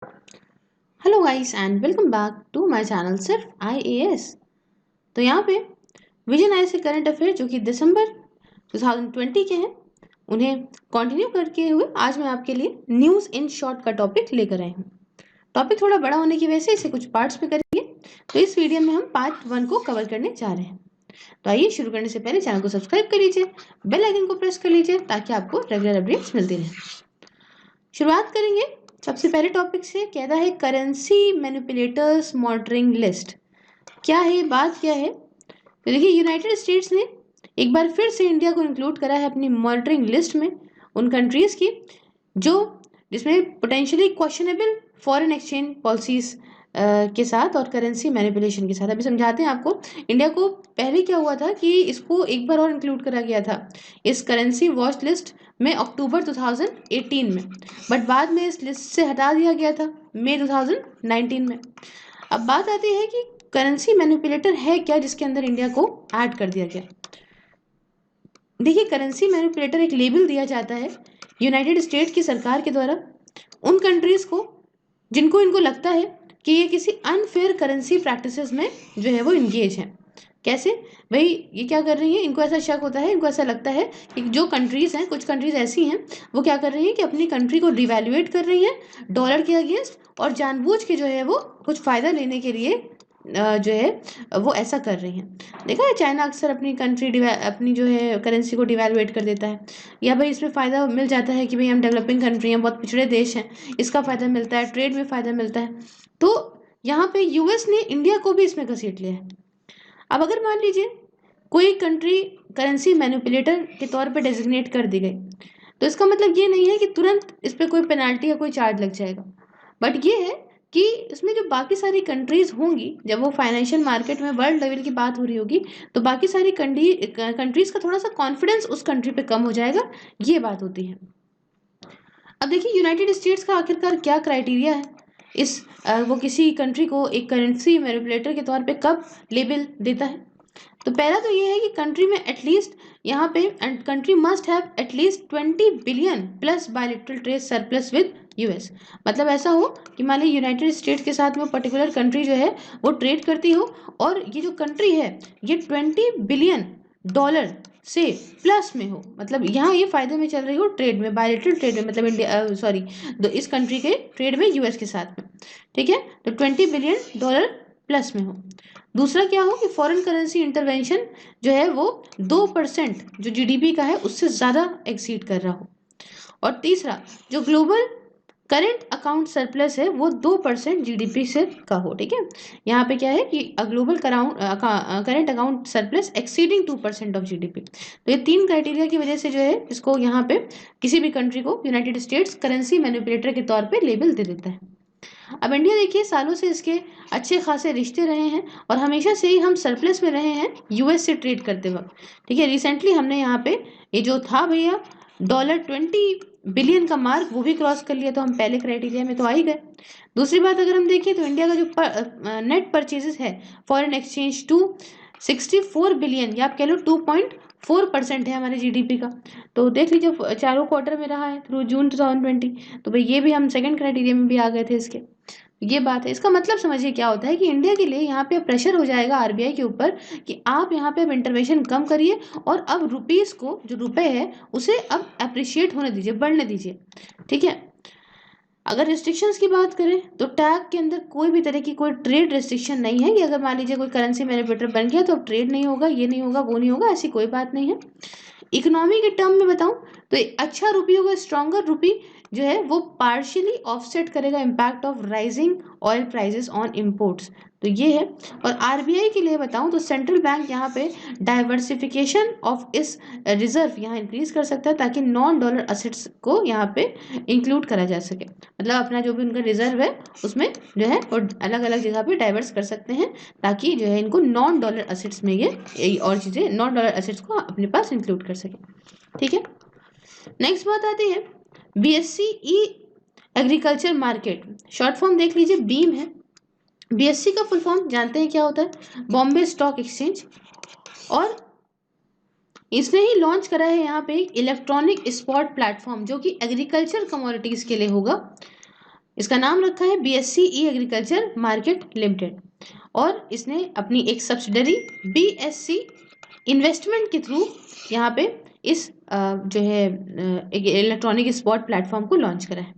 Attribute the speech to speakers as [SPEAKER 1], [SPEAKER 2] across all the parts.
[SPEAKER 1] Hello guys and welcome back to my channel Sirf IAS। तो यहाँ पे विजन आई से करंट अफेयर जो कि दिसंबर 2020 के हैं उन्हें कंटिन्यू करके हुए आज मैं आपके लिए न्यूज़ इन शॉर्ट का टॉपिक लेकर आई हूँ। टॉपिक थोड़ा बड़ा होने की वजह से इसे कुछ पार्ट्स में करेंगे, तो इस वीडियो में हम पार्ट 1 को कवर करने जा रहे हैं। तो आइए शुरू करने से पहले चैनल को सब्सक्राइब कर लीजिए, बेल आइकन को प्रेस कर लीजिए ताकि आपको रेगुलर अपडेट्स मिलती रहें। शुरुआत करेंगे सबसे पहले टॉपिक से। कहता है करेंसी मैनिपुलेटर्स मॉनिटरिंग लिस्ट। क्या है बात, क्या है? तो देखिए, यूनाइटेड स्टेट्स ने एक बार फिर से इंडिया को इंक्लूड करा है अपनी मॉनिटरिंग लिस्ट में उन कंट्रीज की जो जिसमें potentially questionable foreign exchange policies के साथ और करेंसी मैनिपुलेशन के साथ। अभी समझाते हैं आपको। इंडिया को पहले क्या हुआ था कि इसको एक बार और इंक्लूड करा गया था इस करेंसी वॉच लिस्ट में अक्टूबर 2018 में, बट बाद में इस लिस्ट से हटा दिया गया था मई 2019 में। अब बात आती है कि करेंसी मैनिपुलेटर है क्या जिसके अंदर इंडिया को ऐड कर दिया गया। देखिए, करेंसी मैनिपुलेटर एक लेबल दिया जाता है यूनाइटेड स्टेट की सरकार के द्वारा उन कंट्रीज को जिनको इनको लगता है कि ये किसी अनफेयर करेंसी प्रैक्टिसेस में जो है वो इंगेज हैं। कैसे भाई, ये क्या कर रही है? इनको ऐसा शक होता है, इनको ऐसा लगता है कि जो कंट्रीज हैं, कुछ कंट्रीज ऐसी हैं वो क्या कर रही हैं कि अपनी कंट्री को डिवैल्यूएट कर रही हैं डॉलर के अगेंस्ट और जानबूझ के जो है वो कुछ फ़ायदा लेने के लिए जो है वो ऐसा कर रही हैं। देखा है, चाइना अक्सर अपनी जो है करेंसी को डिवैल्यूएट कर देता है, या भाई इसमें फ़ायदा मिल जाता है कि भाई हम डेवलपिंग कंट्री हैं, बहुत पिछड़े देश हैं, इसका फ़ायदा मिलता है, ट्रेड में फ़ायदा मिलता है। तो यहाँ पे यूएस ने इंडिया को भी इसमें घसीट लिया है। अब अगर मान लीजिए कोई कंट्री करेंसी मैनिपुलेटर के तौर पे डेजिग्नेट कर दी गई, तो इसका मतलब ये नहीं है कि तुरंत इस पर कोई पेनाल्टी या कोई चार्ज लग जाएगा, बट ये है कि इसमें जो बाकी सारी कंट्रीज होंगी, जब वो फाइनेंशियल मार्केट में वर्ल्ड लेवल की बात हो रही होगी, तो बाकी सारी कंट्रीज का थोड़ा सा कॉन्फिडेंस उस कंट्री पे कम हो जाएगा। ये बात होती है। अब देखिए, यूनाइटेड स्टेट्स का आखिरकार क्या क्राइटेरिया है इस वो किसी कंट्री को एक करेंसी मैनिपुलेटर के तौर पे कब लेबल देता है। तो पहला तो ये है कि कंट्री में एटलीस्ट यहाँ पे country must have at least 20 billion plus bilateral trade surplus with US. मतलब ऐसा हो कि मान लीजिए यूनाइटेड स्टेट्स के साथ में पर्टिकुलर कंट्री जो है वो ट्रेड करती हो और ये जो कंट्री है ये 20 बिलियन डॉलर से प्लस में हो, मतलब यहाँ ये फायदे में चल रही हो ट्रेड में, बायलेटरल ट्रेड में, मतलब इंडिया सॉरी इस कंट्री के ट्रेड में यूएस के साथ में। ठीक है, तो 20 बिलियन डॉलर प्लस में हो। दूसरा क्या हो कि फॉरेन करेंसी इंटरवेंशन जो है वो 2% जो जीडीपी का है उससे ज़्यादा एक्सीड कर रहा हो। और तीसरा, जो ग्लोबल करंट अकाउंट सरप्लस है वो 2% जीडीपी से का हो। ठीक है, यहाँ पे क्या है कि global current account surplus exceeding 2% of GDP. तो ये तीन क्राइटेरिया की वजह से जो है इसको यहाँ पे किसी भी कंट्री को यूनाइटेड स्टेट्स करेंसी मैनिपुलेटर के तौर पे लेबल दे देता है। अब इंडिया देखिए, सालों से इसके अच्छे खासे रिश्ते रहे हैं और हमेशा से ही हम सरप्लस में रहे हैं यूएस से ट्रेड करते वक्त। ठीक है, रिसेंटली हमने यहाँ पे ये जो था भैया $20 बिलियन का मार्क वो भी क्रॉस कर लिया, तो हम पहले क्राइटेरिया में तो आ ही गए। दूसरी बात अगर हम देखें तो इंडिया का जो नेट परचेजेस है फॉरेन एक्सचेंज 264 बिलियन, या आप कह लो 2.4% है हमारे जीडीपी का। तो देख लीजिए चारों क्वार्टर में रहा है थ्रू जून 2020। तो भाई ये भी हम सेकंड क्राइटेरिया में भी आ गए थे इसके। ये बात है। इसका मतलब समझिए क्या होता है कि इंडिया के लिए यहाँ पे प्रेशर हो जाएगा आरबीआई के ऊपर कि आप यहाँ पे अब इंटरवेंशन कम करिए और अब रुपीस को, जो रुपए है उसे अब अप्रिशिएट होने दीजिए, बढ़ने दीजिए। ठीक है, अगर रिस्ट्रिक्शंस की बात करें तो टैग के अंदर कोई भी तरह की कोई ट्रेड रिस्ट्रिक्शन नहीं है कि अगर मान लीजिए कोई करेंसी मैनिपुलेटर बन गया तो अब ट्रेड नहीं होगा, ये नहीं होगा, वो नहीं होगा, ऐसी कोई बात नहीं है। इकोनॉमी के टर्म में बताऊं तो अच्छा रुपी होगा, स्ट्रॉन्गर रुपी जो है वो पार्शियली ऑफसेट करेगा impact of rising oil prices on imports. तो ये है। और आरबीआई के लिए बताऊं तो सेंट्रल बैंक यहाँ पे डाइवर्सिफिकेशन ऑफ इस रिजर्व यहाँ इंक्रीज कर सकता है ताकि नॉन डॉलर असेट्स को यहाँ पे इंक्लूड करा जा सके। मतलब अपना जो भी उनका रिजर्व है उसमें जो है वो अलग अलग जगह पे डाइवर्स कर सकते हैं ताकि जो है इनको नॉन डॉलर असेट्स में ये और चीज़ें नॉन डॉलर असेट्स को अपने पास इंक्लूड कर सके। ठीक है, नेक्स्ट बात आती है बीएससी ई एग्रीकल्चर मार्केट, शॉर्ट फॉर्म देख लीजिए बीम है। बीएससी का फुल फॉर्म जानते हैं क्या होता है? Bombay stock exchange. और इसने ही लॉन्च करा है यहाँ पे एक इलेक्ट्रॉनिक स्पॉट प्लेटफॉर्म जो कि एग्रीकल्चर कमोडिटीज के लिए होगा। इसका नाम रखा है BSC ई एग्रीकल्चर मार्केट लिमिटेड, और इसने अपनी एक सब्सिडरी BSC इन्वेस्टमेंट के थ्रू यहाँ पे इस जो है इलेक्ट्रॉनिक स्पॉट प्लेटफॉर्म को लॉन्च करा है।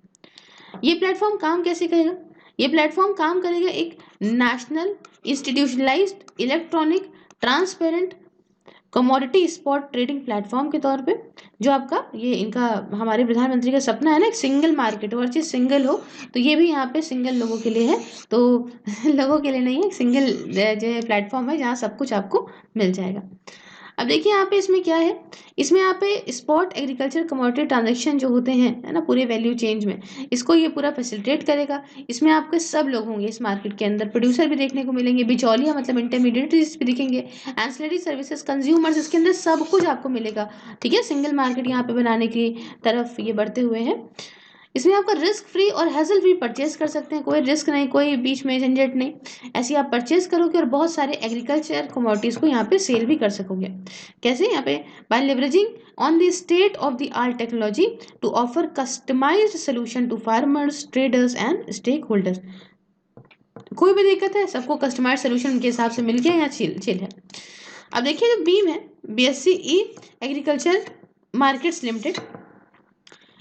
[SPEAKER 1] ये प्लेटफॉर्म काम कैसे करेगा? ये प्लेटफॉर्म काम करेगा एक national institutionalised electronic transparent commodity spot trading platform के तौर पे, जो आपका ये इनका हमारे प्रधानमंत्री का सपना है ना, एक सिंगल मार्केट, और चीज़ सिंगल हो, तो ये भी यहाँ पे सिंगल लोगों के लिए है, तो लोगों के लिए नहीं है, सिंगल जो है प्लेटफॉर्म है जहाँ सब कुछ आपको मिल जाएगा। अब देखिए यहाँ पे इसमें क्या है, इसमें यहाँ पे स्पॉट एग्रीकल्चर कमोडिटी ट्रांजेक्शन जो होते हैं है ना पूरे वैल्यू चेंज में, इसको ये पूरा फैसिलिटेट करेगा। इसमें आपके सब लोग होंगे इस मार्केट के अंदर, प्रोड्यूसर भी देखने को मिलेंगे, बिचौलिया मतलब इंटरमीडिएटरीज भी दिखेंगे, एंसिलरी सर्विसेज, कंज्यूमर्स, इसके अंदर सब कुछ आपको मिलेगा। ठीक है, सिंगल मार्केट यहाँ पे बनाने की तरफ ये बढ़ते हुए हैं। इसमें आपका रिस्क फ्री और हैसल फ्री परचेज कर सकते हैं, कोई रिस्क नहीं, कोई बीच में झंझट नहीं, ऐसे आप परचेज करोगे और बहुत सारे एग्रीकल्चर कमोडिटीज को यहाँ पे सेल भी कर सकोगे। कैसे? यहाँ पे by leveraging on the state of the art technology to offer customised solution to farmers, traders and stake holders. कोई भी दिक्कत है, सबको कस्टमाइज सोल्यूशन उनके हिसाब से मिल गया, यहाँ चिल है। अब देखिए जो बीम है BSC ई एग्रीकल्चर मार्केट्स लिमिटेड,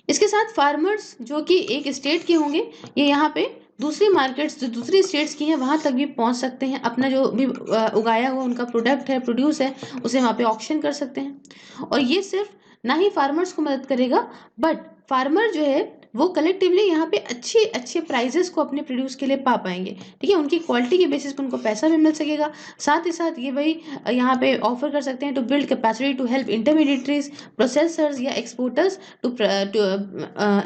[SPEAKER 1] इसके साथ फार्मर्स जो कि एक स्टेट के होंगे, ये यहाँ पे दूसरी मार्केट्स जो दूसरी स्टेट्स की हैं वहाँ तक भी पहुँच सकते हैं, अपना जो भी उगाया हुआ उनका प्रोडक्ट है, प्रोड्यूस है, उसे वहाँ पे ऑक्शन कर सकते हैं। और ये सिर्फ ना ही फार्मर्स को मदद करेगा, बट फार्मर जो है वो कलेक्टिवली यहाँ पे अच्छे अच्छे प्राइजेस को अपने प्रोड्यूस के लिए पा पाएंगे। ठीक है, उनकी क्वालिटी के बेसिस पर उनको पैसा भी मिल सकेगा। साथ ही साथ ये वही यहाँ पे ऑफर कर सकते हैं to build capacity to help intermediaries, processors या exporters to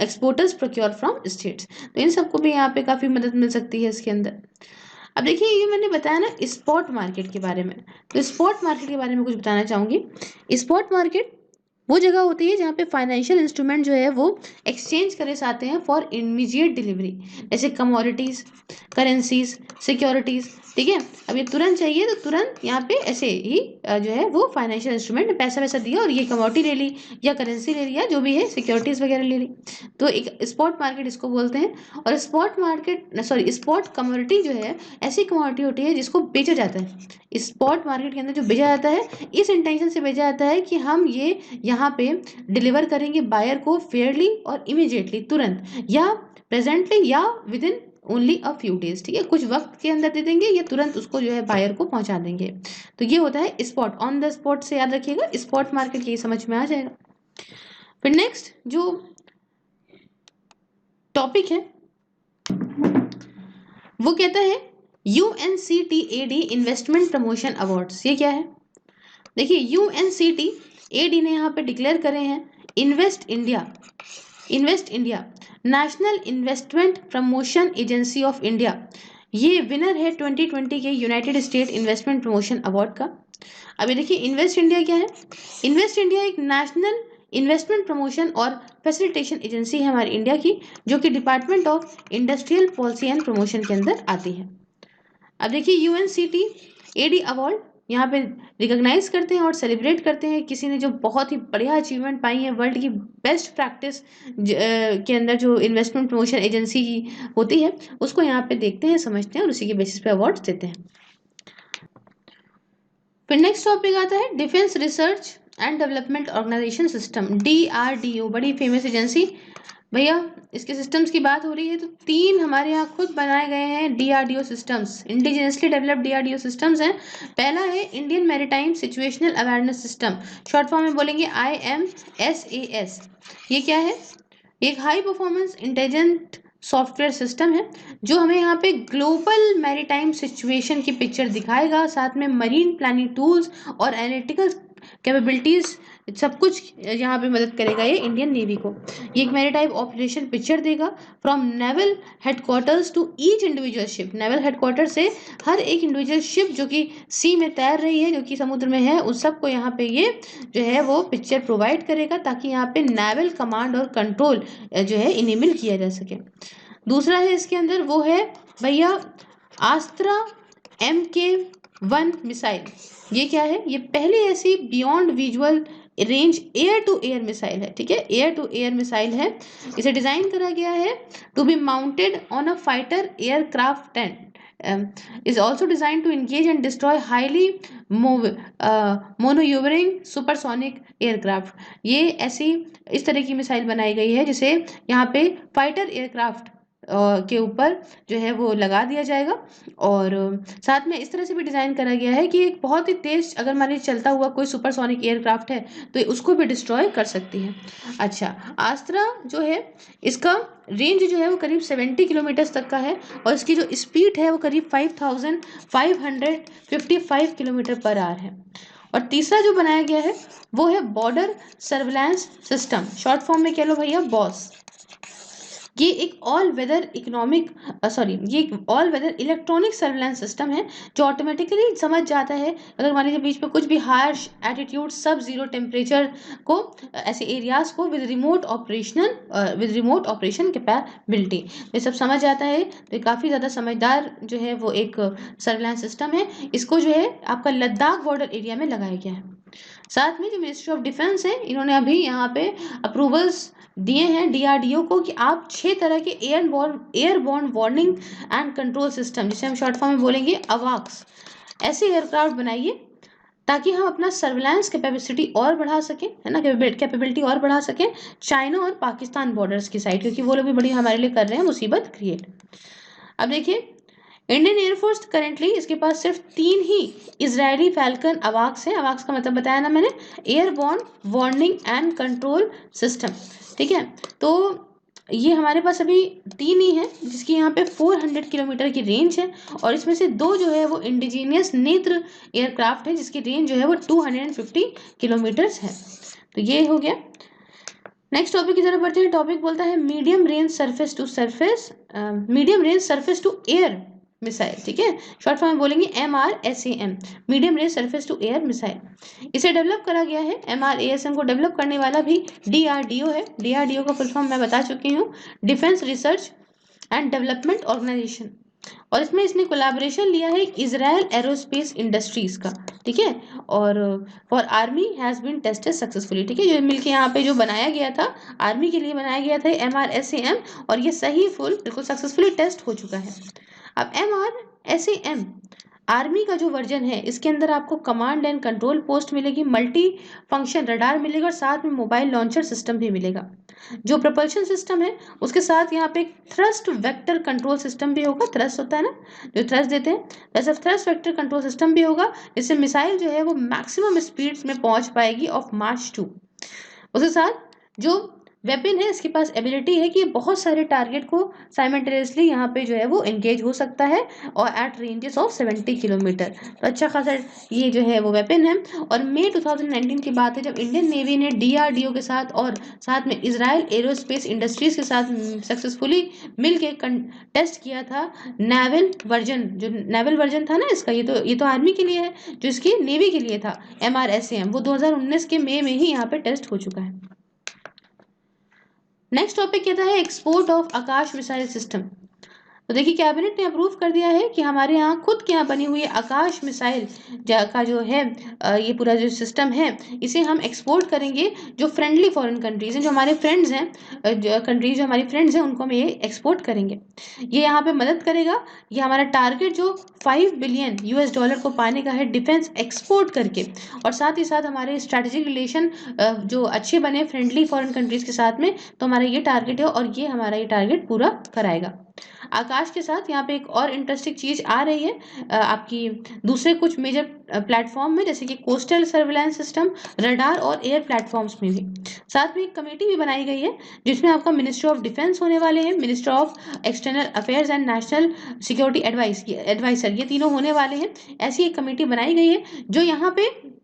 [SPEAKER 1] exporters procure from states. तो इन सबको भी यहाँ पे काफ़ी मदद मिल सकती है इसके अंदर। अब देखिए ये मैंने बताया ना स्पॉट मार्केट के बारे में, तो स्पॉट मार्केट के बारे में कुछ बताना चाहूँगी। स्पॉट मार्केट वो जगह होती है जहाँ पे फाइनेंशियल इंस्ट्रूमेंट जो है वो एक्सचेंज करे जाते हैं फॉर इमीडिएट डिलीवरी, जैसे कमोडिटीज, करेंसीज, सिक्योरिटीज। ठीक है, अब ये तुरंत चाहिए तो तुरंत यहाँ पे ऐसे ही जो है वो फाइनेंशियल इंस्ट्रूमेंट पैसा वैसा दिया और ये कमोडिटी ले ली या करेंसी ले लिया, जो भी है सिक्योरिटीज वगैरह ले ली, तो एक स्पॉट मार्केट इसको बोलते हैं। और स्पॉट मार्केट स्पॉट कमोडिटी जो है ऐसी कमोडिटी होती है जिसको बेचा जाता है। स्पॉट मार्केट के अंदर जो बेचा जाता है इस इंटेंशन से बेचा जाता है कि हम ये यहाँ पे डिलीवर करेंगे बायर को फेयरली और इमीडिएटली, तुरंत, या प्रेजेंटली, या with in only a few days. ठीक है, कुछ वक्त के अंदर दे देंगे या तुरंत उसको जो है बायर को पहुंचा देंगे। तो ये होता है स्पॉट, ऑन द स्पॉट से याद रखिएगा, स्पॉट मार्केट ये समझ में आ जाएगा। फिर नेक्स्ट जो टॉपिक है वो कहता है UNCTAD इन्वेस्टमेंट प्रमोशन अवार्ड्स। ये क्या है? देखिए UNCTAD ने यहाँ पे डिक्लेयर करे हैं invest India national investment promotion agency of India, ये विनर है 2020 के United estate investment promotion award का। अभी देखिए इन्वेस्ट इंडिया क्या है? इन्वेस्ट इंडिया एक नेशनल इन्वेस्टमेंट प्रमोशन और फैसिलिटेशन एजेंसी है हमारी इंडिया की, जो कि department of industrial policy and promotion के अंदर आती है। अब देखिए UNCTAD अवार्ड यहाँ पे रिकॉग्नाइज करते हैं और सेलिब्रेट करते हैं किसी ने जो बहुत ही बढ़िया अचीवमेंट पाई है, वर्ल्ड की बेस्ट प्रैक्टिस के अंदर जो इन्वेस्टमेंट प्रमोशन एजेंसी की होती है उसको यहाँ पे देखते हैं, समझते हैं और उसी के बेसिस पे अवार्ड देते हैं। फिर नेक्स्ट टॉपिक आता है defence research and development organisation system, DRDO, बड़ी फेमस एजेंसी। भैया इसके सिस्टम्स की बात हो रही है तो 3 हमारे यहाँ खुद बनाए गए हैं DRDO systems, indigenously developed DRDO systems हैं। पहला है Indian maritime situational awareness system, short form में बोलेंगे IMSAS। ये क्या है? एक high performance intelligent software system है जो हमें यहाँ पे ग्लोबल मैरीटाइम सिचुएशन की पिक्चर दिखाएगा, साथ में मरीन प्लानिंग टूल्स और एनालिटिकल कैपेबिलिटीज सब कुछ यहाँ पे मदद करेगा ये इंडियन नेवी को। ये एक मैरीटाइम ऑपरेशन पिक्चर देगा from naval headquarters to each individual ship, naval headquarter से हर एक इंडिविजुअल शिप जो कि सी में तैर रही है, जो कि समुद्र में है, उस सब को यहाँ पे ये जो है वो पिक्चर प्रोवाइड करेगा ताकि यहाँ पे नेवल कमांड और कंट्रोल जो है इनेबल किया जा सके। दूसरा है इसके अंदर वो है भैया आस्त्रा MK1 मिसाइल। ये क्या है? ये पहली ऐसी beyond visual range air to air missile है, ठीक है, एयर टू एयर मिसाइल है। इसे डिजाइन करा गया है to be mounted on a fighter aircraft and is also designed to engage and destroy highly monoeuvring supersonic aircraft। ये ऐसी इस तरह की मिसाइल बनाई गई है जिसे यहाँ पे फाइटर एयरक्राफ्ट के ऊपर जो है वो लगा दिया जाएगा, और साथ में इस तरह से भी डिज़ाइन करा गया है कि एक बहुत ही तेज अगर मान लीजिए चलता हुआ कोई सुपरसोनिक एयरक्राफ्ट है तो ये उसको भी डिस्ट्रॉय कर सकती है। अच्छा, आस्त्रा जो है इसका रेंज जो है वो करीब 70 किलोमीटर तक का है, और इसकी जो स्पीड है वो करीब 5555 किलोमीटर पर आवर है। और तीसरा जो बनाया गया है वो है border surveillance system, short form में कह लो भैया बॉस। ये एक ऑल वेदर ये एक all weather electronic surveillance system है जो ऑटोमेटिकली समझ जाता है अगर मान लीजिए बीच में कुछ भी हार्श एटीट्यूड, सब जीरो टेम्परेचर को, ऐसे एरियाज को विद रिमोट ऑपरेशन कैपेबिलिटी, ये सब समझ आता है। तो काफ़ी ज़्यादा समझदार जो है वो एक सर्विलांस सिस्टम है। इसको जो है आपका लद्दाख बॉर्डर एरिया में लगाया गया है। साथ में जो मिनिस्ट्री ऑफ डिफेंस है इन्होंने अभी यहाँ पे अप्रूवल्स दिए हैं डीआरडीओ को कि आप 6 तरह के airborne warning and control system, जिसे हम शॉर्ट फॉर्म में बोलेंगे अवाक्स, ऐसे एयरक्राफ्ट बनाइए ताकि हम अपना सर्विलांस कैपेसिटी और बढ़ा सकें, है ना, कैपेबिलिटी और बढ़ा सकें चाइना और पाकिस्तान बॉर्डर्स की साइड, क्योंकि वो लोग भी बड़ी हमारे लिए कर रहे हैं मुसीबत क्रिएट। अब देखिए इंडियन एयरफोर्स करेंटली इसके पास सिर्फ 3 ही इजरायली फैल्कन अवाक्स है। अवाक्स का मतलब बताया ना मैंने, airborne warning and control system, ठीक है। तो ये हमारे पास अभी 3 ही है जिसकी यहाँ पे 400 किलोमीटर की रेंज है, और इसमें से 2 जो है वो इंडिजीनियस नेत्र एयरक्राफ्ट है जिसकी रेंज जो है वो 250 किलोमीटर्स है। तो ये हो गया। नेक्स्ट टॉपिक की तरफ बढ़ते हैं। टॉपिक बोलता है medium range surface to air missile, ठीक है, शॉर्ट फॉर्म में बोलेंगे MRSAM, medium range surface to air missile. इसे डेवलप करा गया है, MRASM को डेवलप करने वाला भी DRDO है। DRDO का फुल फॉर्म मैं बता चुकी हूँ, defence research and development organisation, और इसमें इसने कोलैबोरेशन लिया है इजराइल एरोस्पेस इंडस्ट्रीज का, ठीक है, और for army has been tested successfully, ठीक है, जो मिलके यहाँ पे जो बनाया गया था आर्मी के लिए बनाया गया था MRSAM, और ये सही फुल बिल्कुल सक्सेसफुली टेस्ट हो चुका है। अब MRSAM आर्मी का जो वर्जन है इसके अंदर आपको कमांड एंड कंट्रोल पोस्ट मिलेगी, मल्टी फंक्शन रडार मिलेगा, और साथ में मोबाइल लॉन्चर सिस्टम भी मिलेगा। जो प्रपल्शन सिस्टम है उसके साथ यहाँ पे एक थ्रस्ट वेक्टर कंट्रोल सिस्टम भी होगा, थ्रस्ट होता है ना जो थ्रस्ट देते हैं, वैसे थ्रस्ट वेक्टर कंट्रोल सिस्टम भी होगा, जिससे मिसाइल जो है वो मैक्सिमम स्पीड्स में पहुंच पाएगी ऑफ मार्च 2। उसके साथ जो वेपन है इसके पास एबिलिटी है कि बहुत सारे टारगेट को साइमल्टेनियसली यहाँ पे जो है वो एंगेज हो सकता है, और एट रेंजेस ऑफ 70 किलोमीटर। तो अच्छा खासा ये जो है वो वेपन है। और मई 2019 की बात है जब इंडियन नेवी ने DRDO के साथ और साथ में इजराइल एरोस्पेस इंडस्ट्रीज के साथ सक्सेसफुली मिल के टेस्ट किया था नेवल वर्जन, जो नेवल वर्जन था ना इसका, ये तो आर्मी के लिए है, जो इसकी नेवी के लिए था MRSAM, वो 2019 के मई में ही यहाँ पे टेस्ट हो चुका है। नेक्स्ट टॉपिक कहता है export of Akash missile system. तो देखिए कैबिनेट ने अप्रूव कर दिया है कि हमारे यहाँ खुद के यहाँ बनी हुई आकाश मिसाइल का जो है ये पूरा जो सिस्टम है इसे हम एक्सपोर्ट करेंगे जो फ्रेंडली फॉरेन कंट्रीज हैं, जो हमारे फ्रेंड्स हैं, कंट्रीज जो हमारी फ्रेंड्स हैं उनको हम ये एक्सपोर्ट करेंगे। ये यहाँ पे मदद करेगा। ये हमारा टारगेट जो $5 बिलियन को पाने का है डिफेंस एक्सपोर्ट करके, और साथ ही साथ हमारे स्ट्रैटेजिक रिलेशन जो अच्छे बने फ्रेंडली फॉरेन कंट्रीज के साथ में, तो हमारा ये टारगेट है और ये हमारा ये टारगेट पूरा कराएगा। आकाश के साथ यहाँ पे एक और इंटरेस्टिंग चीज आ रही है आपकी दूसरे कुछ मेजर प्लेटफॉर्म में, जैसे कि कोस्टल सर्विलांस सिस्टम, रडार और एयर प्लेटफॉर्म्स में भी। साथ में एक कमेटी भी बनाई गई है जिसमें आपका मिनिस्ट्री ऑफ डिफेंस होने वाले हैं, minister of external affairs and national security adviser, ये तीनों होने वाले हैं। ऐसी एक कमेटी बनाई गई है जो यहाँ पे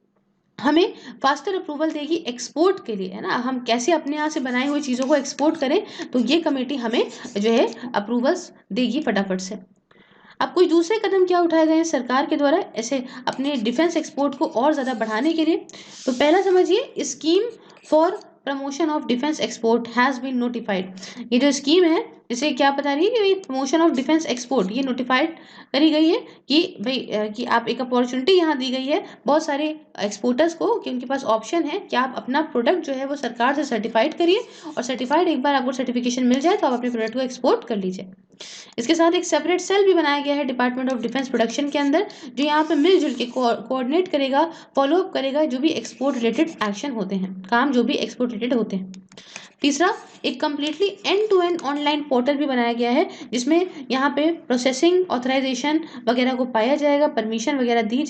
[SPEAKER 1] हमें फास्टर अप्रूवल देगी एक्सपोर्ट के लिए, है ना, हम कैसे अपने यहाँ से बनाई हुई चीज़ों को एक्सपोर्ट करें, तो ये कमेटी हमें जो है अप्रूवल्स देगी फटाफट से। अब कुछ दूसरे कदम क्या उठाए गए हैं सरकार के द्वारा ऐसे अपने डिफेंस एक्सपोर्ट को और ज़्यादा बढ़ाने के लिए। तो पहला समझिए scheme for promotion of defence export has been notified. ये जो स्कीम है जिसे क्या बता रही है कि प्रमोशन ऑफ डिफेंस एक्सपोर्ट ये नोटिफाइड करी गई है कि भाई कि आप एक अपॉर्चुनिटी यहाँ दी गई है बहुत सारे एक्सपोर्टर्स को कि उनके पास ऑप्शन है कि आप अपना प्रोडक्ट जो है वो सरकार से सर्टिफाइड करिए और सर्टिफाइड एक बार आपको सर्टिफिकेशन मिल जाए तो आप अपने प्रोडक्ट को एक्सपोर्ट कर लीजिए। इसके साथ एक सेपरेट सेल भी बनाया गया है डिपार्टमेंट ऑफ डिफेंस प्रोडक्शन के अंदर जो यहाँ पे मिलजुल के कोऑर्डिनेट करेगा, फॉलोअप करेगा जो भी एक्सपोर्ट रिलेटेड एक्शन होते हैं, काम जो भी एक्सपोर्ट रिलेटेड होते हैं। तीसरा, एक completely end to end online portal भी बनाया गया है जिसमें यहाँ पे प्रोसेसिंग ऑथराइजेशन वगैरह को पाया जाएगा, परमिशन वगैरह दी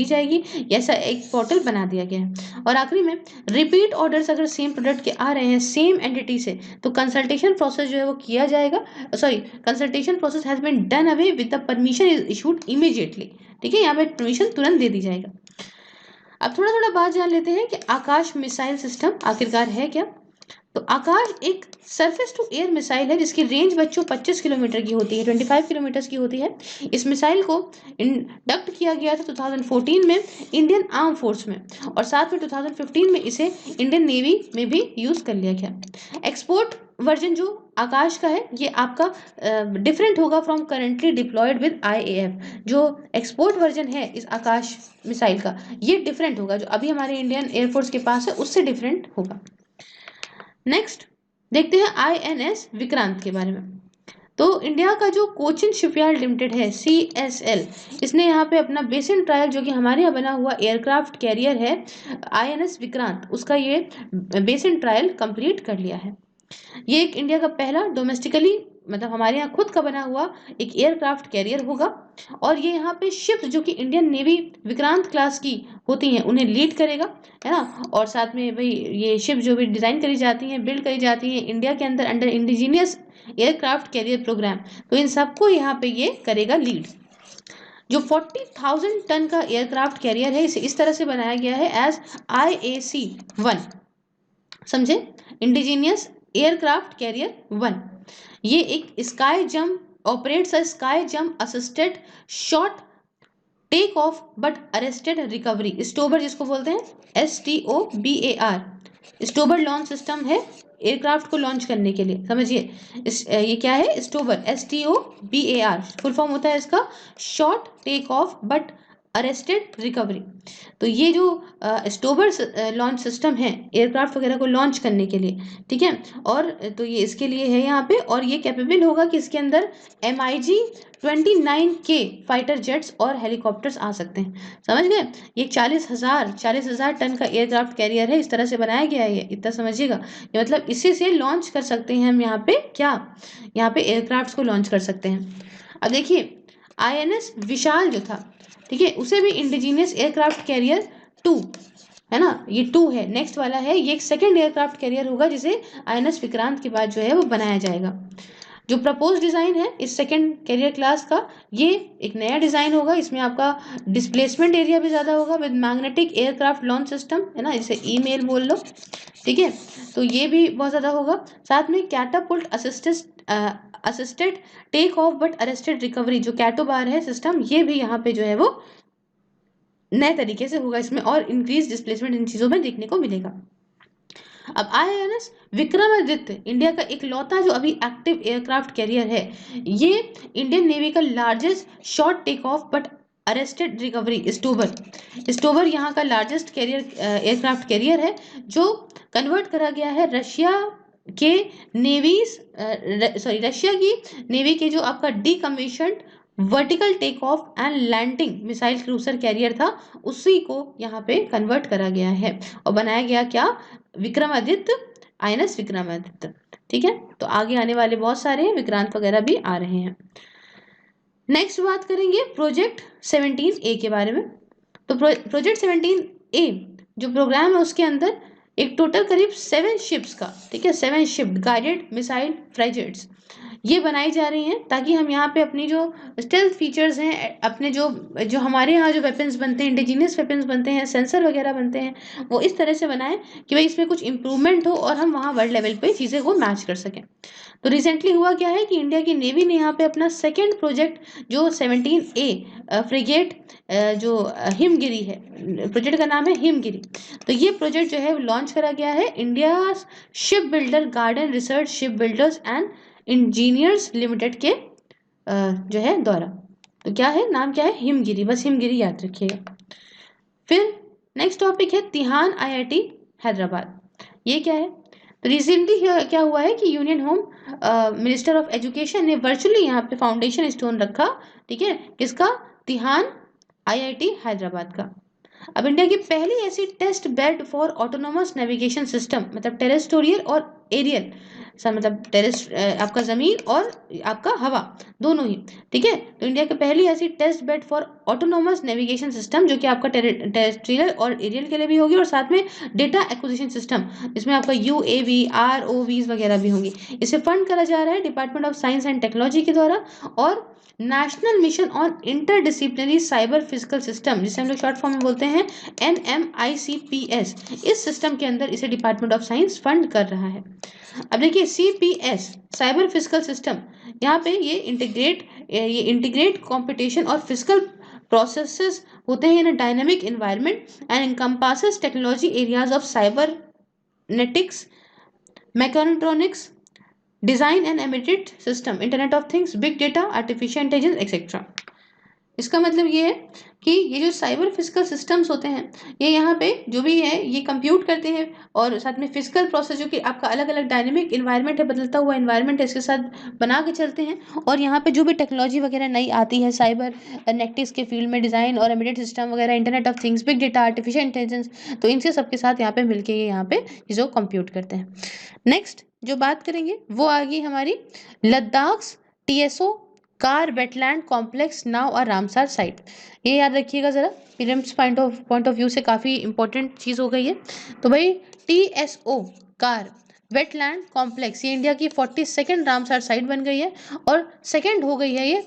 [SPEAKER 1] जाएगी, ऐसा एक पोर्टल बना दिया गया है। और आखिरी में रिपीट ऑर्डर्स अगर सेम प्रोडक्ट के आ रहे हैं सेम एंटिटी से तो कंसल्टेशन प्रोसेस जो है वो किया जाएगा, consultation process has been done away with the permission is issued immediately. ठीक है, यहाँ पे परमिशन तुरंत दे दी जाएगा। अब थोड़ा थोड़ा बात जान लेते हैं कि आकाश मिसाइल सिस्टम आखिरकार है क्या। तो आकाश एक सरफेस टू एयर मिसाइल है जिसकी रेंज बच्चों 25 किलोमीटर की होती है, 25 किलोमीटर की होती है। इस मिसाइल को इंडक्ट किया गया था 2014 में इंडियन आर्म फोर्स में और साथ में 2015 में इसे इंडियन नेवी में भी यूज कर लिया गया। एक्सपोर्ट वर्जन जो आकाश का है ये आपका डिफरेंट होगा from currently deployed with IAF। जो एक्सपोर्ट वर्जन है इस आकाश मिसाइल का ये डिफरेंट होगा, जो अभी हमारे इंडियन एयरफोर्स के पास है उससे डिफरेंट होगा। नेक्स्ट देखते हैं INS विक्रांत के बारे में। तो इंडिया का जो कोचिन शिपयार्ड लिमिटेड है CSL, इसने यहाँ पे अपना बेसिन ट्रायल जो कि हमारे यहाँ बना हुआ एयरक्राफ्ट कैरियर है INS विक्रांत, उसका ये बेसिन ट्रायल कंप्लीट कर लिया है। ये एक इंडिया का पहला डोमेस्टिकली मतलब हमारे यहाँ खुद का बना हुआ एक एयरक्राफ्ट कैरियर होगा और ये यहाँ पे शिप्स जो कि इंडियन नेवी विक्रांत क्लास की होती हैं उन्हें लीड करेगा, है ना। और साथ में भाई ये शिप जो भी डिज़ाइन करी जाती हैं, बिल्ड करी जाती हैं इंडिया के अंदर under indigenous aircraft carrier programme, तो इन सबको यहाँ पे ये करेगा लीड। जो 40,000 टन का एयरक्राफ्ट कैरियर है इसे इस तरह से बनाया गया है एज IAC-1, समझे, इंडिजीनियस एयरक्राफ्ट कैरियर 1। ये एक ski jump operates a ski jump assisted short take off but arrested recovery, STOBAR जिसको बोलते हैं STOBAR, स्टोबर लॉन्च सिस्टम है एयरक्राफ्ट को लॉन्च करने के लिए, समझिए ये क्या है स्टोबर STOBAR, फुल फॉर्म होता है इसका short take off but arrested recovery. तो ये जो स्टोबर लॉन्च सिस्टम है एयरक्राफ्ट वगैरह को लॉन्च करने के लिए, ठीक है, और तो ये इसके लिए है यहाँ पे और ये कैपेबल होगा कि इसके अंदर MiG-29K फाइटर जेट्स और हेलीकॉप्टर्स आ सकते हैं, समझ गए। ये 40,000 टन का एयरक्राफ्ट कैरियर है, इस तरह से बनाया गया है, ये इतना समझिएगा। ये मतलब इसी से लॉन्च कर सकते हैं हम यहाँ पे क्या, यहाँ पे एयरक्राफ्ट को लॉन्च कर सकते हैं। अब देखिए INS विशाल जो था, ठीक है, उसे भी इंडिजीनियस एयरक्राफ्ट कैरियर 2 है ना, ये 2 है, नेक्स्ट वाला है, ये एक सेकेंड एयरक्राफ्ट कैरियर होगा जिसे INS विक्रांत के बाद जो है वो बनाया जाएगा। जो प्रपोज डिज़ाइन है इस सेकेंड कैरियर क्लास का ये एक नया डिज़ाइन होगा, इसमें आपका डिस्प्लेसमेंट एरिया भी ज़्यादा होगा with magnetic aircraft launch system, है ना, इसे ईमेल बोल लो, ठीक है, तो ये भी बहुत ज़्यादा होगा। साथ में catapult assisted take off but arrested recovery, जो कैटोबार है सिस्टम, ये भी यहाँ पे जो है वो नए तरीके से होगा इसमें और इंक्रीज डिस्प्लेसमेंट इन चीज़ों में देखने को मिलेगा। अब INS विक्रमादित्य इंडिया का एक लौता जो अभी एक्टिव एयरक्राफ्ट कैरियर है, ये इंडियन नेवी का largest short take off but arrested recovery STOBAR यहाँ का लार्जेस्ट कैरियर एयरक्राफ्ट कैरियर है जो कन्वर्ट करा गया है रशिया की नेवी के जो आपका decommissioned vertical take off and landing missile cruiser carrier था उसी को यहाँ पे कन्वर्ट करा गया है और बनाया गया क्या, विक्रमादित्य, INS विक्रमादित्य, ठीक है। तो आगे आने वाले बहुत सारे विक्रांत वगैरह भी आ रहे हैं। नेक्स्ट बात करेंगे प्रोजेक्ट 17A के बारे में। तो प्रोजेक्ट 17A जो प्रोग्राम है उसके अंदर एक टोटल करीब 7 शिप्स का, ठीक है, 7 शिप गाइडेड मिसाइल फ्रैगेट्स, ये बनाई जा रही हैं ताकि हम यहाँ पे अपनी जो स्टेल्थ फीचर्स हैं, अपने जो जो हमारे यहाँ जो वेपन्स बनते हैं, इंडिजिनियस वेपन्स बनते हैं, सेंसर वगैरह बनते हैं, वो इस तरह से बनाएं कि भाई इसमें कुछ इम्प्रूवमेंट हो और हम वहाँ वर्ल्ड लेवल पे चीज़ें को मैच कर सकें। तो रिसेंटली हुआ क्या है कि इंडिया की नेवी ने यहाँ पे अपना सेकेंड प्रोजेक्ट जो 17A फ्रिगेट जो हिमगिरी है, प्रोजेक्ट का नाम है हिमगिरी। तो ये प्रोजेक्ट जो है लॉन्च करा गया है India ship builder garden research ship builders and engineers limited के जो है द्वारा। तो क्या है, नाम क्या है, हिमगिरी, बस हिमगिरी याद रखिएगा। फिर नेक्स्ट टॉपिक है तिहान IIT हैदराबाद। ये क्या है, तो रिसेंटली क्या हुआ है कि union home minister of education ने वर्चुअली यहाँ पे फाउंडेशन स्टोन रखा, ठीक है, किसका, तिहान IIT हैदराबाद का। अब इंडिया की पहली ऐसी test bed for autonomous navigation system, मतलब टेरेस्टोरियल और एरियल, मतलब टेरेस आपका जमीन और आपका हवा दोनों ही, ठीक है। तो इंडिया की पहली ऐसी test bed for autonomous navigation system जो कि आपका टेरेस्ट्रियल और एरियल के लिए भी होगी, और साथ में डेटा एक्विजिशन सिस्टम, इसमें आपका UAV ROVs वगैरह भी होंगी। इसे फंड करा जा रहा है department of science and technology के द्वारा, और national mission on interdisciplinary cyber physical system, जिसे हम लोग शॉर्ट फॉर्म में बोलते हैं NMICPS, इस सिस्टम के अंदर इसे डिपार्टमेंट ऑफ साइंस फंड कर रहा है। अब देखिए CPS साइबर फिजिकल सिस्टम, यहाँ पे ये इंटीग्रेट कंप्यूटेशन और फिजिकल प्रोसेसेस होते हैं in a dynamic environment and encompasses technology areas of cybernetics, mechatronics, design and embedded system, internet of things, big data, artificial intelligence etcetera. इसका मतलब ये है कि ये जो साइबर फिजिकल सिस्टम्स होते हैं, ये यहाँ पे जो भी है ये कंप्यूट करते हैं, और साथ में फिजिकल प्रोसेस जो कि आपका अलग अलग डायनेमिक इन्वायरमेंट है, बदलता हुआ इन्वायरमेंट है, इसके साथ बना के चलते हैं। और यहाँ पे जो भी टेक्नोलॉजी वगैरह नई आती है साइबर नेटिक्स के फील्ड में, डिज़ाइन और एम्बेडेड सिस्टम वगैरह, internet of things, big data, artificial intelligence, तो इनसे सबके साथ यहाँ पे मिलके ये यहाँ पे चीज़ों को कंप्यूट करते हैं। नेक्स्ट जो बात करेंगे वो आ गई हमारी Ladakh TSO car wetland complex now और रामसर साइट। ये याद रखिएगा ज़रा, प्रीलिम्स पॉइंट ऑफ व्यू से काफ़ी इंपॉर्टेंट चीज़ हो गई है। तो भाई TSO कार वेटलैंड कॉम्प्लेक्स, ये इंडिया की 42nd रामसर साइट बन गई है, और सेकंड हो गई है ये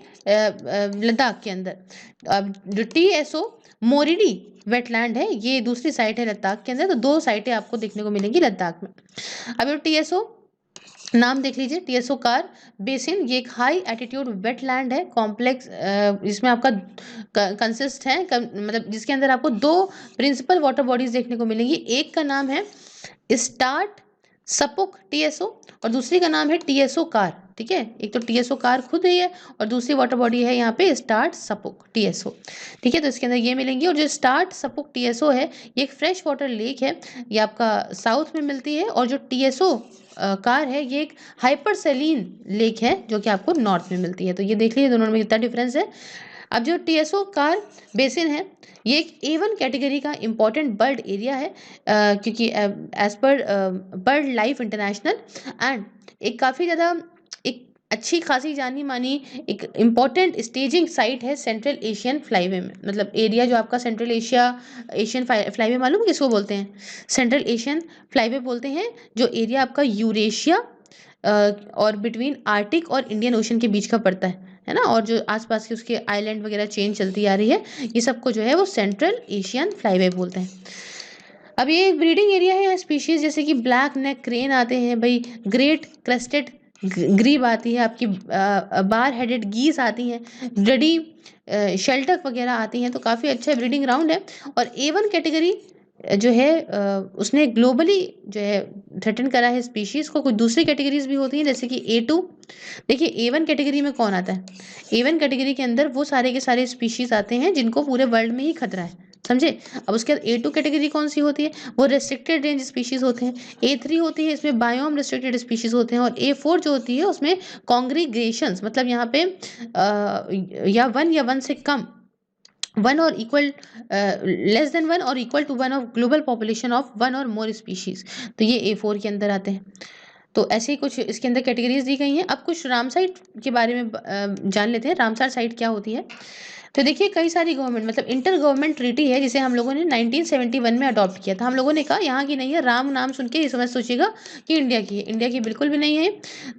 [SPEAKER 1] लद्दाख के अंदर। अब जो TSO मोरिडी वेटलैंड है, ये दूसरी साइट है लद्दाख के अंदर, तो दो साइटें आपको देखने को मिलेंगी लद्दाख में। अब जो TSO नाम देख लीजिए, TSO कार बेसिन, ये एक हाई एटीट्यूड वेटलैंड है कॉम्प्लेक्स, इसमें आपका कंसिस्ट है मतलब जिसके अंदर आपको दो प्रिंसिपल वाटर बॉडीज देखने को मिलेंगी। एक का नाम है स्टार्ट सपुक TSO और दूसरी का नाम है TSO कार, ठीक है। एक तो TSO कार खुद है और दूसरी वाटर बॉडी है यहाँ पे स्टार्ट सपुक TSO, ठीक है। तो इसके अंदर ये मिलेंगी, और जो स्टार्ट सपुक TSO है ये एक फ्रेश वाटर लेक है, ये आपका साउथ में मिलती है, और जो TSO कार है ये एक हाइपरसेलिन लेक है जो कि आपको नॉर्थ में मिलती है। तो ये देख लीजिए दोनों में कितना डिफरेंस है। अब जो TSO कार बेसिन है ये एक A1 कैटेगरी का इम्पॉर्टेंट बर्ड एरिया है, क्योंकि as per bird life international, and एक काफ़ी ज़्यादा एक अच्छी खासी जानी मानी एक इम्पॉर्टेंट स्टेजिंग साइट है सेंट्रल एशियन फ्लाईवे में। मतलब एरिया जो आपका सेंट्रल एशियन फ्लाईवे, मालूम है किसको बोलते हैं, सेंट्रल एशियन फ्लाईवे बोलते हैं, जो एरिया आपका यूरेशिया और बिटवीन आर्टिक और इंडियन ओशन के बीच का पड़ता है ना, और जो आसपास के उसके आइलैंड वगैरह चेन चलती आ रही है, ये सबको जो है वो सेंट्रल एशियन फ्लाईवे बोलते हैं। अब ये एक ब्रीडिंग एरिया है, स्पीशीज जैसे कि ब्लैक नेक क्रेन आते हैं भाई, ग्रेट क्रेस्टेड ग्रीब आती है आपकी, बार हेडेड गीस आती हैं, ब्लडी शेल्टक वगैरह आती हैं, तो काफ़ी अच्छा ब्रीडिंग ग्राउंड है। और A1 कैटेगरी जो है उसने ग्लोबली जो है थ्रेटन करा है स्पीशीज़ को। कुछ दूसरी कैटेगरीज भी होती हैं जैसे कि A2। देखिए A1 कैटेगरी में कौन आता है, A1 कैटेगरी के अंदर वो सारे के सारे स्पीशीज़ आते हैं जिनको पूरे वर्ल्ड में ही खतरा है, समझे। अब उसके बाद A2 कैटेगरी कौन सी होती है, वो रेस्ट्रिक्टेड रेंज स्पीशीज़ होते हैं। A3 होती है, इसमें बायोम रेस्ट्रिक्टेड स्पीशीज़ होते हैं। और A4 जो होती है उसमें कॉन्ग्रीगेशंस, मतलब यहाँ पे या वन से कम, one or equal, less than one or equal to one of global population of one or more species, तो ये A4 के अंदर आते हैं। तो ऐसे ही कुछ इसके अंदर कैटेगरीज दी गई हैं। अब कुछ रामसर के बारे में जान लेते हैं, रामसर साइट क्या होती है। तो देखिए कई सारी गवर्नमेंट, मतलब इंटर गवर्नमेंट ट्रीटी है जिसे हम लोगों ने 1971 में अडॉप्ट किया था। हम लोगों ने कहा यहाँ की नहीं है, राम नाम सुन के ये समझ सोचिएगा कि इंडिया की है, इंडिया की बिल्कुल भी नहीं है।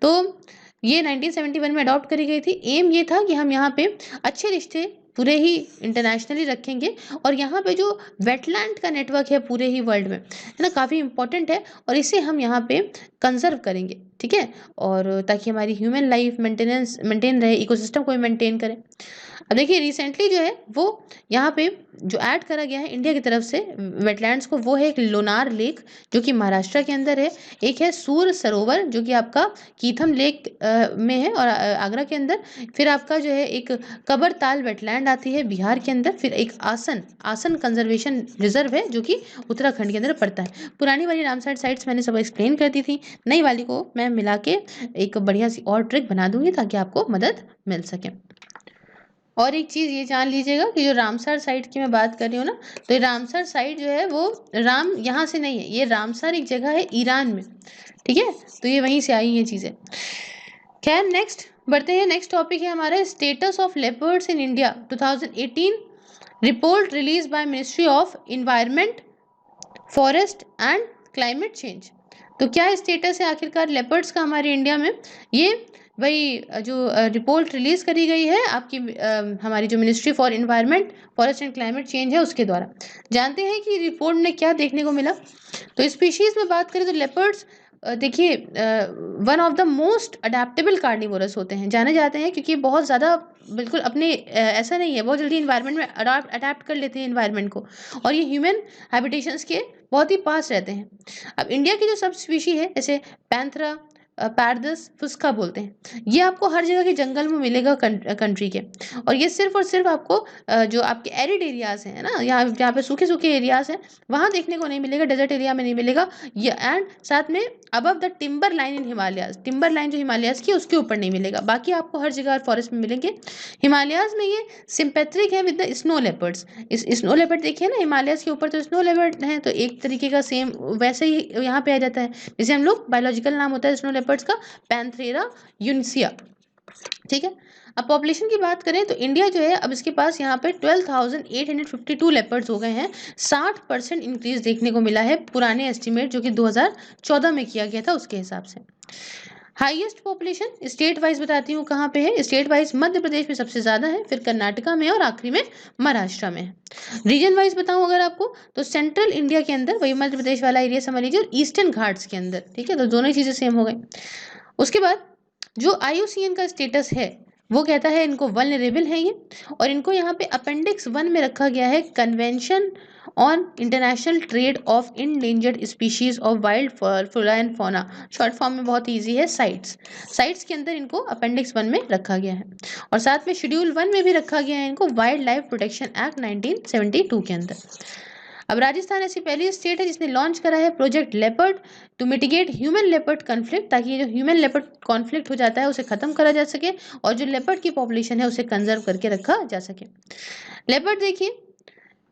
[SPEAKER 1] तो ये 1971 में अडॉप्ट करी गई थी। एम ये था कि हम यहाँ पे अच्छे रिश्ते पूरे ही इंटरनेशनली रखेंगे और यहाँ पे जो वेटलैंड का नेटवर्क है पूरे ही वर्ल्ड में, है ना, काफ़ी इंपॉर्टेंट है और इसे हम यहाँ पे कंजर्व करेंगे, ठीक है, और ताकि हमारी ह्यूमन लाइफ मेंटेन रहे, इकोसिस्टम को मेंटेन करें। अब देखिए रिसेंटली जो है वो यहाँ पे जो ऐड करा गया है इंडिया की तरफ से वेटलैंड्स को, वो है एक लोनार लेक जो कि महाराष्ट्र के अंदर है, एक है सूर सरोवर जो कि आपका कीथम लेक में है और आगरा के अंदर, फिर आपका जो है एक कबरताल वेटलैंड आती है बिहार के अंदर, फिर एक आसन कंजर्वेशन रिजर्व है जो कि उत्तराखंड के अंदर पड़ता है। पुरानी वाली रामसर साइट्स मैंने सब एक्सप्लेन कर दी थी, नई वाली को मैं मिला के एक बढ़िया सी और ट्रिक बना दूंगी ताकि आपको मदद मिल सके। और एक चीज़ ये जान लीजिएगा कि जो रामसर साइट की मैं बात कर रही हूँ ना, तो ये रामसर साइट जो है वो राम यहाँ से नहीं है, ये रामसर एक जगह है ईरान में, ठीक है, तो ये वहीं से आई हैं चीज़ें। खैर नेक्स्ट बढ़ते हैं, नेक्स्ट टॉपिक है हमारा status of leopards in India 2018 report release by ministry of environment forest and climate change. तो क्या स्टेटस है आखिरकार लेपर्ड्स का हमारे इंडिया में, ये वही जो रिपोर्ट रिलीज करी गई है आपकी हमारी जो ministry for environment forest and climate change है उसके द्वारा। जानते हैं कि रिपोर्ट में क्या देखने को मिला। तो स्पीशीज में बात करें तो लेपर्ड्स देखिए one of the most adaptable carnivorous होते हैं, जाने जाते हैं क्योंकि बहुत ज़्यादा बिल्कुल अपने ऐसा नहीं है, बहुत जल्दी इन्वायरमेंट में अडेप्ट कर लेते हैं इन्वायरमेंट को, और ये ह्यूमन हैबिटेशंस के बहुत ही पास रहते हैं। अब इंडिया की जो सब स्पीशी है जैसे पैंथरा पैरदस फुस्का बोलते हैं, ये आपको हर जगह के जंगल में मिलेगा कंट्री के, और ये सिर्फ और सिर्फ आपको जो आपके एरिड एरियाज हैं ना, यहाँ जहाँ पे सूखे सूखे एरियाज हैं वहाँ देखने को नहीं मिलेगा, डेजर्ट एरिया में नहीं मिलेगा ये, एंड साथ में above the timber line in Himalayas, timber line जो हिमालयाज की उसके ऊपर नहीं मिलेगा, बाकी आपको हर जगह फॉरेस्ट में मिलेंगे। हिमालयाज में ये सिंपैथ्रिक है विद द स्नो लेपर्ड्स, इस स्नो लेपर्ड देखिए ना हिमालयाज के ऊपर तो स्नो लेपर्ड है, तो एक तरीके का सेम वैसे ही यहाँ पे आ जाता है, जैसे हम लोग बायोलॉजिकल नाम होता है स्नो लेपर्ड्स का पैंथेरा यूनिसिया, ठीक है। अब पॉपुलेशन की बात करें तो इंडिया जो है अब इसके पास यहाँ पे 12,852 लेपर्ड्स हो गए हैं, 60% इंक्रीज देखने को मिला है पुराने एस्टिमेट जो कि 2014 में किया गया था उसके हिसाब से। हाईएस्ट पॉपुलेशन स्टेट वाइज बताती हूँ कहाँ पे है, स्टेट वाइज मध्य प्रदेश में सबसे ज़्यादा है, फिर कर्नाटका में और आखिरी में महाराष्ट्र में है। रीजन वाइज बताऊँ अगर आपको तो सेंट्रल इंडिया के अंदर वही मध्य प्रदेश वाला एरिया समझ लीजिए और ईस्टर्न घाट्स के अंदर, ठीक है, तो दोनों ही चीज़ें सेम हो गई। उसके बाद जो IUCN का स्टेटस है वो कहता है इनको वल्नरेबल है ये, और इनको यहाँ पे अपेंडिक्स 1 में रखा गया है convention on international trade off endangered species of wild flora and fauna, short form में बहुत इजी है साइट्स के अंदर इनको अपेंडिक्स 1 में रखा गया है, और साथ में शेड्यूल 1 में भी रखा गया है इनको वाइल्ड लाइफ प्रोटेक्शन एक्ट 1972 के अंदर। अब राजस्थान ऐसी पहली स्टेट है जिसने लॉन्च करा है project leopard to mitigate human leopard conflict, ताकि ये जो ह्यूमन लेपर्ड कॉन्फ्लिक्ट हो जाता है उसे खत्म करा जा सके और जो लेपर्ड की पॉपुलेशन है उसे कंजर्व करके रखा जा सके। लेपर्ड देखिए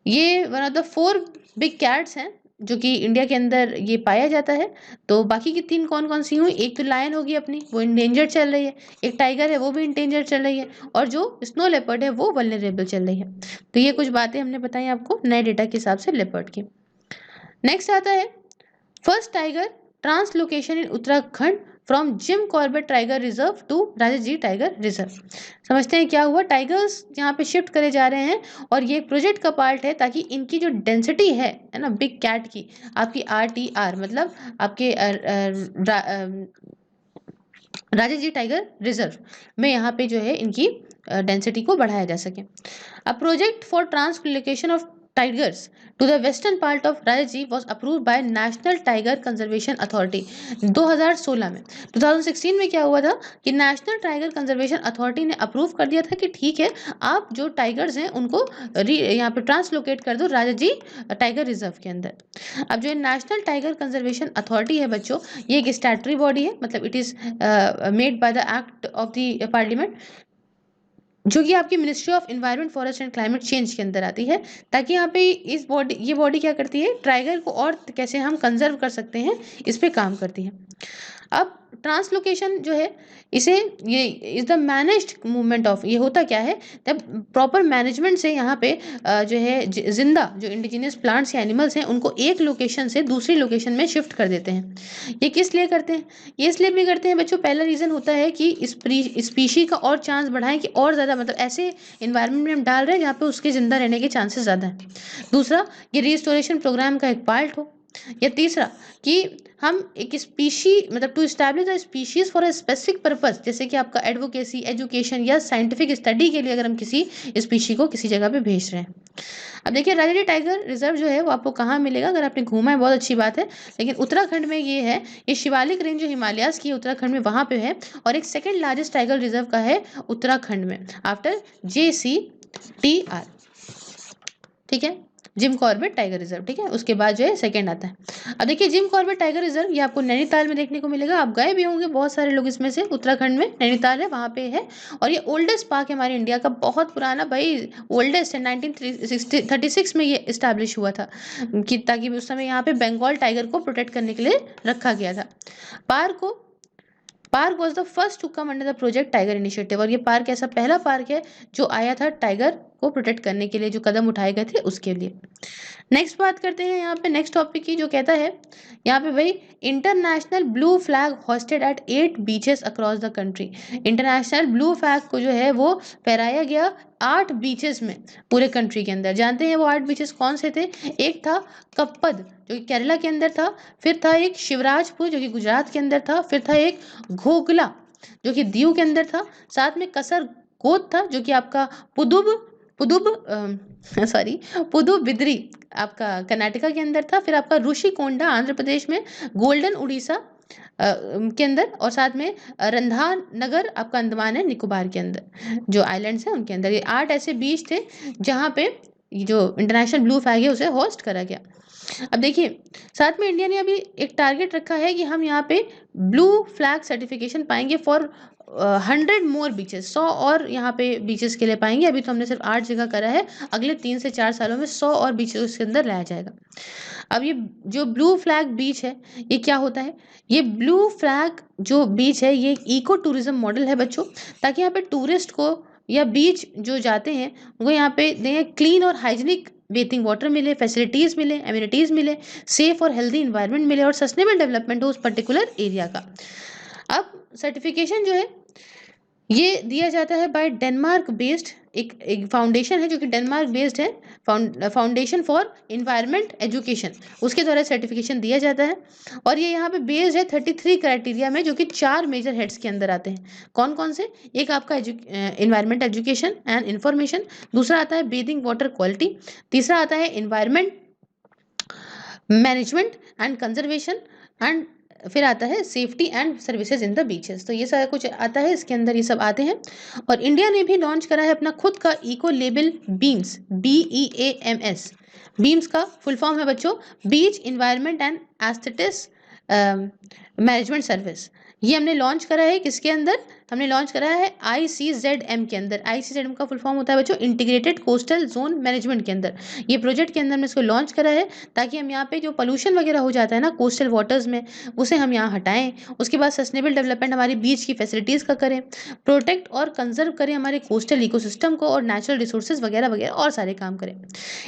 [SPEAKER 1] ये one of the 4 big cats हैं जो कि इंडिया के अंदर ये पाया जाता है। तो बाकी की 3 कौन कौन सी हुई, एक तो लायन होगी अपनी वो इंडेंजर्ड चल रही है, एक टाइगर है वो भी इंडेंजर्ड चल रही है, और जो स्नो लेपर्ड है वो वल्नरेबल चल रही है। तो ये कुछ बातें हमने बताई आपको नए डेटा के हिसाब से लेपर्ड की। नेक्स्ट आता है first tiger translocation in Uttarakhand from Jim Corbett tiger reserve to Rajaji tiger reserve. समझते हैं क्या हुआ, टाइगर्स यहाँ पे शिफ्ट करे जा रहे हैं और ये एक प्रोजेक्ट का पार्ट है ताकि इनकी जो डेंसिटी है ना बिग कैट की, आपकी RTR मतलब आपके राजाजी टाइगर रिजर्व में यहाँ पे जो है इनकी डेंसिटी को बढ़ाया जा सके। A project for translocation of tigers to the western part of Rajaji was approved by National Tiger Conservation Authority 2016 में। 2016 में क्या हुआ था कि नेशनल टाइगर कंजर्वेशन अथॉरिटी ने अप्रूव कर दिया था कि ठीक है आप जो टाइगर्स हैं उनको यहाँ पे ट्रांसलोकेट कर दो राजाजी टाइगर रिजर्व के अंदर। अब जो नेशनल टाइगर कंजर्वेशन अथॉरिटी है बच्चों, ये एक स्टैट्यूटरी बॉडी है, मतलब it is made by the act of the parliament जो कि आपकी ministry of environment forest and climate change के अंदर आती है, ताकि यहाँ पे ये बॉडी क्या करती है टाइगर को और कैसे हम कंजर्व कर सकते हैं इस पे काम करती है। अब ट्रांसलोकेशन जो है इसे ये is the managed movement of, ये होता क्या है तब प्रॉपर मैनेजमेंट से यहाँ पे जो है जिंदा जो इंडिजिनियस प्लांट्स या एनिमल्स हैं उनको एक लोकेशन से दूसरी लोकेशन में शिफ्ट कर देते हैं। ये किस लिए करते हैं? ये इसलिए भी करते हैं बच्चों, पहला रीज़न होता है कि स्पीशी का और चांस बढ़ाएं कि और ज़्यादा मतलब ऐसे इन्वायरमेंट में हम डाल रहे हैं जहाँ पे उसके ज़िंदा रहने के चांसेस ज़्यादा हैं। दूसरा, ये रिस्टोरेशन प्रोग्राम का एक पार्ट हो। या तीसरा कि हम एक स्पीशी मतलब to establish a species for a specific purpose, जैसे कि आपका एडवोकेसी, एजुकेशन या साइंटिफिक स्टडी के लिए अगर हम किसी स्पीशी को किसी जगह पे भेज रहे हैं। अब देखिए राजाजी टाइगर रिजर्व जो है वो आपको कहाँ मिलेगा? अगर आपने घूमा है बहुत अच्छी बात है, लेकिन उत्तराखंड में ये है। ये शिवालिक रेंज जो हिमालयाज की उत्तराखंड में वहाँ पे है, और एक सेकेंड लार्जेस्ट टाइगर रिजर्व का है उत्तराखंड में आफ्टर JCTR, ठीक है, जिम कॉर्बेट टाइगर रिजर्व, ठीक है, उसके बाद जो है सेकंड आता है। अब देखिए जिम कॉर्बेट टाइगर रिजर्व ये आपको नैनीताल में देखने को मिलेगा। आप गए भी होंगे बहुत सारे लोग इसमें से, उत्तराखंड में नैनीताल है वहाँ पे है। और ये ओल्डेस्ट पार्क है हमारे इंडिया का, बहुत पुराना भाई, ओल्डेस्ट है, 1936 में ये इस्टेब्लिश हुआ था कि ताकि उस समय यहाँ पे बंगाल टाइगर को प्रोटेक्ट करने के लिए रखा गया था। Park was the first to come under the project tiger initiative, और ये पार्क ऐसा पहला पार्क है जो आया था टाइगर को प्रोटेक्ट करने के लिए, जो कदम उठाए गए थे उसके लिए। नेक्स्ट बात करते हैं यहाँ पे नेक्स्ट टॉपिक की, जो कहता है यहाँ पे भाई international blue flag hosted at 8 beaches across the country. International blue flag को जो है वो फहराया गया 8 बीचेस में पूरे कंट्री के अंदर। जानते हैं वो 8 बीचेस कौन से थे? एक था कप्पद जो कि केरला के अंदर था, फिर था एक शिवराजपुर जो कि गुजरात के अंदर था, फिर था एक घोगला जो कि दीव के अंदर था, साथ में कसर गोद था जो कि आपका पुदुबिद्री आपका कर्नाटका के अंदर था, फिर आपका ऋषिकोंडा आंध्र प्रदेश में, गोल्डन उड़ीसा के अंदर, और साथ में रंधान नगर आपका अंडमान है निकोबार के अंदर जो आइलैंड्स हैं उनके अंदर। ये 8 ऐसे बीच थे जहाँ पे जो इंटरनेशनल ब्लू फ्लैग है उसे होस्ट करा गया। अब देखिए साथ में इंडिया ने अभी एक टारगेट रखा है कि हम यहाँ पे ब्लू फ्लैग सर्टिफिकेशन पाएंगे फॉर 100 मोर बीचेस, 100 और यहाँ पे बीचेस के लिए पाएंगे। अभी तो हमने सिर्फ 8 जगह करा है, अगले 3 से 4 सालों में 100 और बीचेस के अंदर लाया जाएगा। अब ये जो ब्लू फ्लैग बीच है ये क्या होता है? ये ब्लू फ्लैग जो बीच है ये इको टूरिज्म मॉडल है बच्चों, ताकि यहाँ पे टूरिस्ट को या बीच जो जाते हैं वो यहाँ पे देखें क्लीन और हाइजीनिक बेथिंग वाटर मिले, फैसिलिटीज़ मिले, एम्यूनिटीज़ मिले, सेफ और हेल्दी इन्वायरमेंट मिले, और सस्टेनेबल डेवलपमेंट हो उस पर्टिकुलर एरिया का। अब सर्टिफिकेशन जो है ये दिया जाता है बाय डेनमार्क बेस्ड एक फाउंडेशन है जो कि डेनमार्क बेस्ड है, फाउंडेशन फॉर इन्वायरमेंट एजुकेशन, उसके द्वारा सर्टिफिकेशन दिया जाता है। और ये यहाँ पे बेस्ड है 33 क्राइटेरिया में जो कि 4 मेजर हेड्स के अंदर आते हैं। कौन कौन से? एक आपका इन्वायरमेंट एजुकेशन एंड इंफॉर्मेशन, दूसरा आता है बेथिंग वाटर क्वालिटी, तीसरा आता है environment management and conservation, and फिर आता है safety and services in the beaches. तो ये सारा कुछ आता है इसके अंदर, ये सब आते हैं। और इंडिया ने भी लॉन्च करा है अपना खुद का eco label BEAMS, BEAMS। BEAMS का फुल फॉर्म है बच्चों beach environment and aesthetics management service. ये हमने लॉन्च करा है किसके अंदर? हमने लॉन्च करा है ICZM के अंदर। ICZM का फुल फॉर्म होता है बच्चों इंटीग्रेटेड कोस्टल जोन मैनेजमेंट के अंदर। ये प्रोजेक्ट के अंदर हमने इसको लॉन्च करा है ताकि हम यहाँ पे जो पोल्यूशन वगैरह हो जाता है ना कोस्टल वाटर्स में, उसे हम यहाँ हटाएं। उसके बाद सस्टेनेबल डेवलपमेंट हमारी बीच की फैसिलिटीज़ का करें, प्रोटेक्ट और कंजर्व करें हमारे कोस्टल इकोसिस्टम को, और नेचुरल रिसोर्सेज वगैरह वगैरह और सारे काम करें।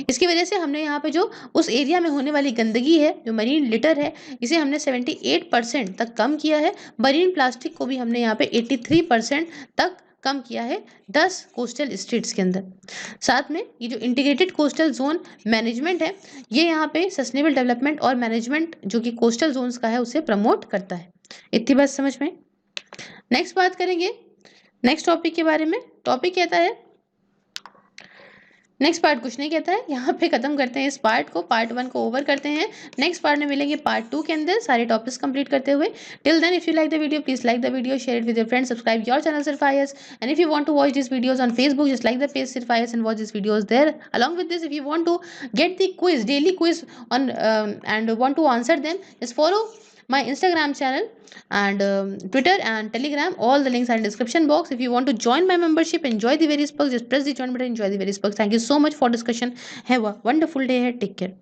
[SPEAKER 1] इसकी वजह से हमने यहाँ पे जो उस एरिया में होने वाली गंदगी है, जो मरीन लिटर है, इसे हमने 78% तक कम किया है। मरीन प्लास्टिक को भी हमने यहाँ पे 83% तक कम किया है 10 कोस्टल स्टेट्स के अंदर। साथ में ये जो इंटीग्रेटेड कोस्टल जोन मैनेजमेंट है ये यहाँ पे सस्टेनेबल डेवलपमेंट और मैनेजमेंट जो कि कोस्टल जोन्स का है उसे प्रमोट करता है। इतनी बात समझ में? नेक्स्ट बात करेंगे नेक्स्ट टॉपिक के बारे में। टॉपिक कहता है, नेक्स्ट पार्ट कुछ नहीं कहता है, यहाँ पे खत्म करते हैं इस पार्ट को, पार्ट 1 को ओवर करते हैं। नेक्स्ट पार्ट में मिलेंगे पार्ट 2 के अंदर सारे टॉपिक्स कंप्लीट करते हुए। Till then if you like the video please like the video, share it with your friends, subscribe your channel Sirf IAS, and if you want to watch this videos on Facebook just like the page सिर्फ IAS and watch these videos there. Along with this, if you want to get the quiz, daily quiz on and want to answer them, just follow my Instagram channel and Twitter and Telegram. All the links are in description box. If you want to join my membership, enjoy the various perks, just press the join button, enjoy the various perks. Thank you so much for discussion. Have a wonderful day ahead. Take care.